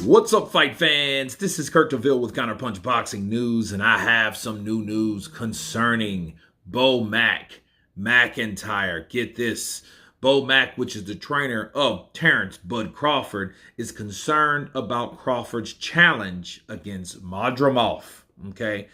What's up, fight fans? This is Kurt DeVille with Counterpunch Boxing News, and I have some new news concerning Bo McIntyre. Get this. Bo Mac, which is the trainer of Terence Bud Crawford, is concerned about Crawford's challenge against Modrimov. Okay?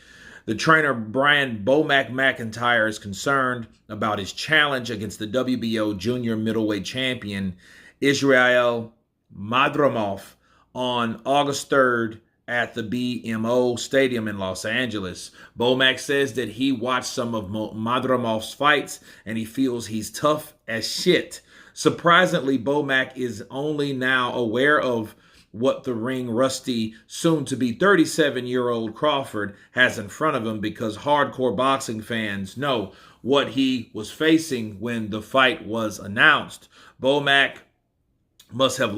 The trainer, Brian Bo McIntyre, is concerned about his challenge against the WBO junior middleweight champion, Isrial Modrimov, on August 3rd at the BMO Stadium in Los Angeles. Bo Mac says that he watched some of Modrimov's fights and he feels he's tough as shit. Surprisingly, Bo Mac is only now aware of what the ring rusty, soon-to-be 37-year-old Crawford has in front of him because hardcore boxing fans know what he was facing when the fight was announced. Bo Mac must have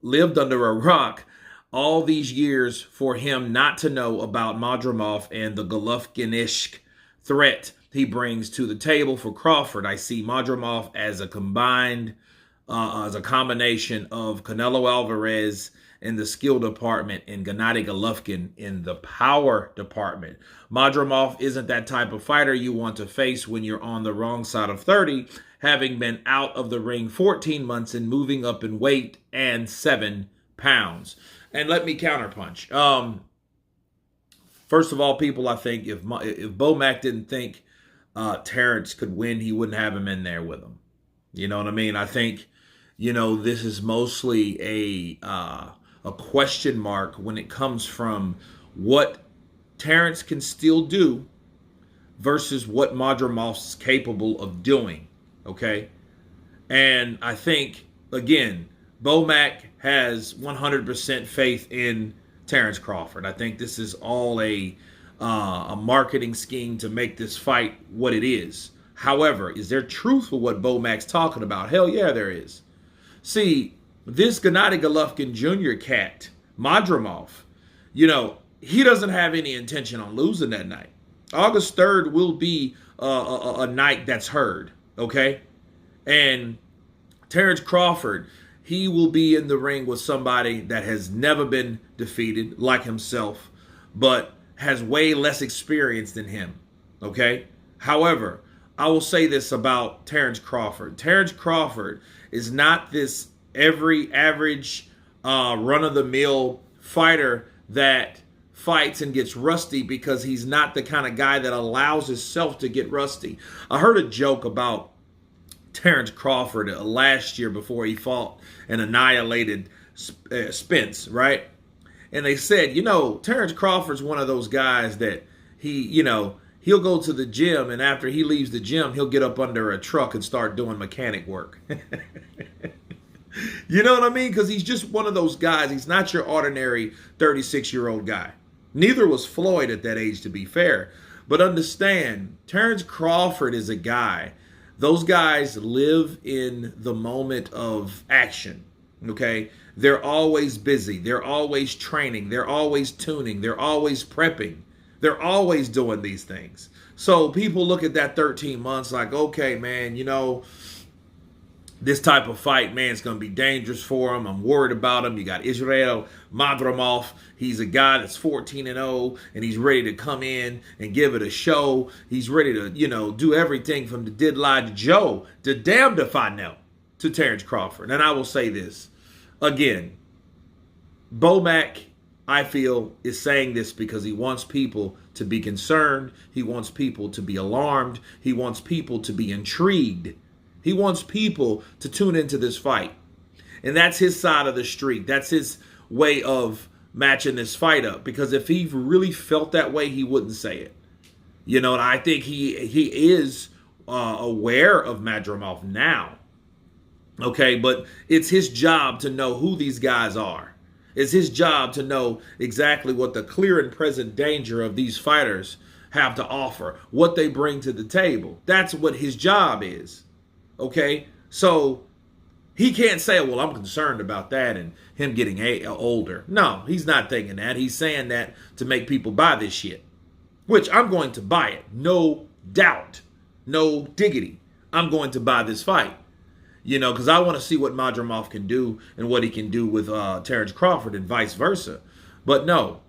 lived under a rock all these years for him not to know about Modrimov and the Golovkin-ish threat he brings to the table for Crawford. I see Modrimov as a combination of Canelo Alvarez in the skill department and Gennady Golovkin in the power department. Modrimov isn't that type of fighter you want to face when you're on the wrong side of 30, having been out of the ring 14 months and moving up in weight and 7 pounds. And let me counterpunch. First of all, people, I think if Bo Mac didn't think Terence could win, he wouldn't have him in there with him. You know what I mean? I think, this is mostly a question mark when it comes from what Terence can still do versus what Modrimov's capable of doing. Okay? And I think, again, Bo Mac has 100% faith in Terence Crawford. I think this is all a marketing scheme to make this fight what it is. However, is there truth for what Bo Mac's talking about? Hell yeah, there is. See, this Gennady Golovkin Jr. cat, Modrimov, he doesn't have any intention on losing that night. August 3rd will be a night that's heard, okay? And Terence Crawford, he will be in the ring with somebody that has never been defeated like himself, but has way less experience than him, okay? However, I will say this about Terence Crawford. Terence Crawford is not this every average run-of-the-mill fighter that fights and gets rusty because he's not the kind of guy that allows himself to get rusty. I heard a joke about Terence Crawford last year before he fought and annihilated Spence, right? And they said, Terence Crawford's one of those guys that he'll go to the gym, and after he leaves the gym, he'll get up under a truck and start doing mechanic work. You know what I mean? Because he's just one of those guys. He's not your ordinary 36-year-old guy. Neither was Floyd at that age, to be fair. But understand, Terence Crawford is a guy. Those guys live in the moment of action, okay? They're always busy. They're always training. They're always tuning. They're always prepping. They're always doing these things. So people look at that 13 months like, okay, man, this type of fight, man, it's going to be dangerous for him. I'm worried about him. You got Isrial Modrimov. He's a guy that's 14-0, and he's ready to come in and give it a show. He's ready to, do everything from the did lie to Joe to damned if I know to Terence Crawford. And I will say this again. Bo Mac, I feel, is saying this because he wants people to be concerned. He wants people to be alarmed. He wants people to be intrigued. He wants people to tune into this fight. And that's his side of the street. That's his way of matching this fight up. Because if he really felt that way, he wouldn't say it. And I think he is aware of Modrimov now. Okay, but it's his job to know who these guys are. It's his job to know exactly what the clear and present danger of these fighters have to offer, what they bring to the table. That's what his job is. Okay, so he can't say, well, I'm concerned about that and him getting older. No, he's not thinking that. He's saying that to make people buy this shit, which I'm going to buy it. No doubt. No diggity. I'm going to buy this fight. You know, because I want to see what Modrimov can do and what he can do with Terence Crawford and vice versa. But no,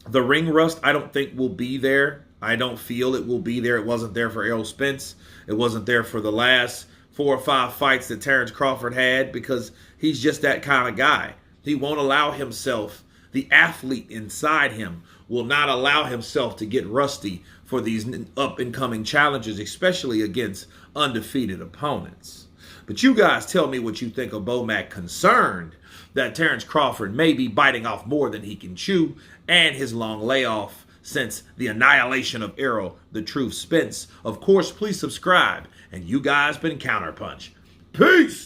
the ring rust, I don't think will be there. I don't feel it will be there. It wasn't there for Errol Spence. It wasn't there for the last 4 or 5 fights that Terence Crawford had, because he's just that kind of guy. He won't allow himself, the athlete inside him will not allow himself to get rusty for these up-and-coming challenges, especially against undefeated opponents. But you guys tell me what you think of Bomac, concerned that Terence Crawford may be biting off more than he can chew, and his long layoff since the annihilation of Errol the Truth Spence. Of course, please subscribe. And you guys been Counterpunch. Peace!